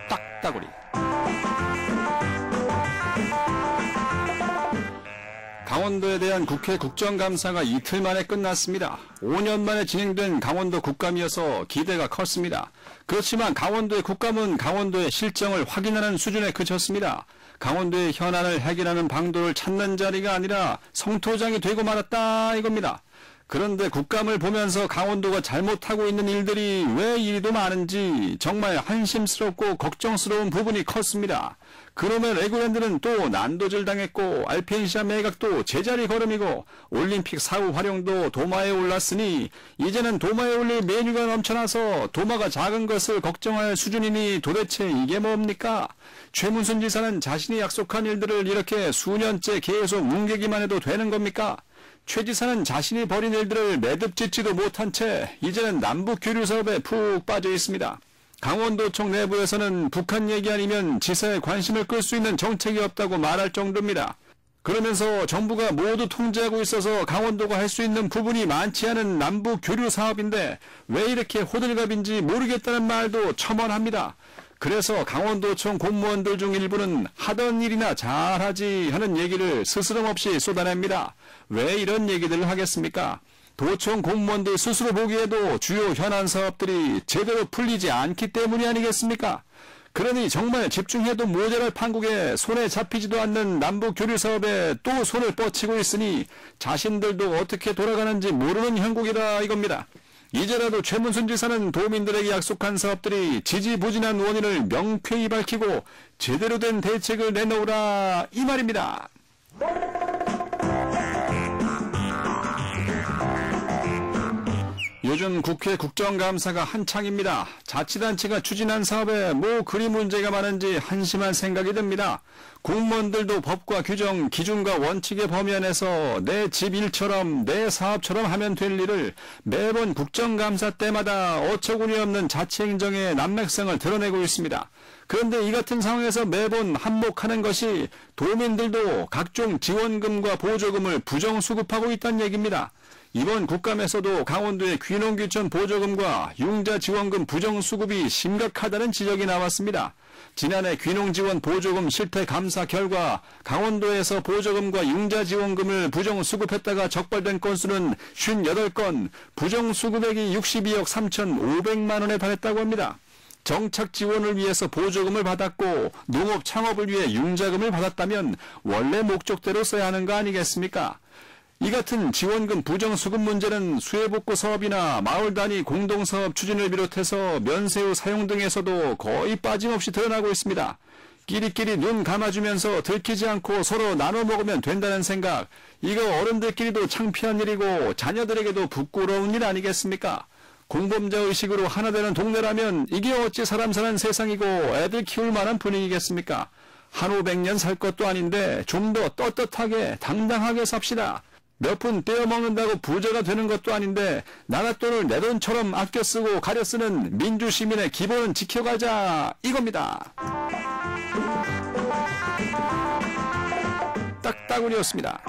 딱따구리. 강원도에 대한 국회 국정감사가 이틀 만에 끝났습니다. 5년 만에 진행된 강원도 국감이어서 기대가 컸습니다. 그렇지만 강원도의 국감은 강원도의 실정을 확인하는 수준에 그쳤습니다. 강원도의 현안을 해결하는 방도를 찾는 자리가 아니라 성토장이 되고 말았다 이겁니다. 그런데 국감을 보면서 강원도가 잘못하고 있는 일들이 왜 이리도 많은지 정말 한심스럽고 걱정스러운 부분이 컸습니다. 그러면 레고랜드는 또 난도질 당했고 알펜시아 매각도 제자리 걸음이고 올림픽 사후 활용도 도마에 올랐으니 이제는 도마에 올릴 메뉴가 넘쳐나서 도마가 작은 것을 걱정할 수준이니 도대체 이게 뭡니까? 최문순 지사는 자신이 약속한 일들을 이렇게 수년째 계속 뭉개기만 해도 되는 겁니까? 최 지사는 자신이 벌인 일들을 매듭짓지도 못한 채 이제는 남북 교류 사업에 푹 빠져 있습니다. 강원도청 내부에서는 북한 얘기 아니면 지사의 관심을 끌 수 있는 정책이 없다고 말할 정도입니다. 그러면서 정부가 모두 통제하고 있어서 강원도가 할 수 있는 부분이 많지 않은 남북 교류 사업인데 왜 이렇게 호들갑인지 모르겠다는 말도 첨언합니다. 그래서 강원도청 공무원들 중 일부는 하던 일이나 잘하지 하는 얘기를 스스럼 없이 쏟아냅니다. 왜 이런 얘기들을 하겠습니까? 도청 공무원들 스스로 보기에도 주요 현안 사업들이 제대로 풀리지 않기 때문이 아니겠습니까? 그러니 정말 집중해도 모자랄 판국에 손에 잡히지도 않는 남북 교류 사업에 또 손을 뻗치고 있으니 자신들도 어떻게 돌아가는지 모르는 형국이라 이겁니다. 이제라도 최문순 지사는 도민들에게 약속한 사업들이 지지부진한 원인을 명쾌히 밝히고 제대로 된 대책을 내놓으라 이 말입니다. 요즘 국회 국정감사가 한창입니다. 자치단체가 추진한 사업에 뭐 그리 문제가 많은지 한심한 생각이 듭니다. 공무원들도 법과 규정, 기준과 원칙의 범위 안에서 내 집 일처럼 내 사업처럼 하면 될 일을 매번 국정감사 때마다 어처구니 없는 자치행정의 난맥성을 드러내고 있습니다. 그런데 이 같은 상황에서 매번 한몫하는 것이 도민들도 각종 지원금과 보조금을 부정수급하고 있다는 얘기입니다. 이번 국감에서도 강원도의 귀농귀촌 보조금과 융자지원금 부정수급이 심각하다는 지적이 나왔습니다. 지난해 귀농지원 보조금 실태 감사 결과 강원도에서 보조금과 융자지원금을 부정수급했다가 적발된 건수는 58건, 부정수급액이 62억 3,500만 원에 달했다고 합니다. 정착 지원을 위해서 보조금을 받았고 농업 창업을 위해 융자금을 받았다면 원래 목적대로 써야 하는 거 아니겠습니까? 이 같은 지원금 부정수급 문제는 수해복구 사업이나 마을 단위 공동사업 추진을 비롯해서 면세후 사용 등에서도 거의 빠짐없이 드러나고 있습니다. 끼리끼리 눈 감아주면서 들키지 않고 서로 나눠 먹으면 된다는 생각, 이거 어른들끼리도 창피한 일이고 자녀들에게도 부끄러운 일 아니겠습니까? 공범자 의식으로 하나 되는 동네라면 이게 어찌 사람 사는 세상이고 애들 키울 만한 분위기겠습니까? 한 500년 살 것도 아닌데 좀 더 떳떳하게 당당하게 삽시다. 몇 푼 떼어먹는다고 부자가 되는 것도 아닌데 나라 돈을 내 돈처럼 아껴 쓰고 가려 쓰는 민주시민의 기본은 지켜가자 이겁니다. 딱따구리였습니다.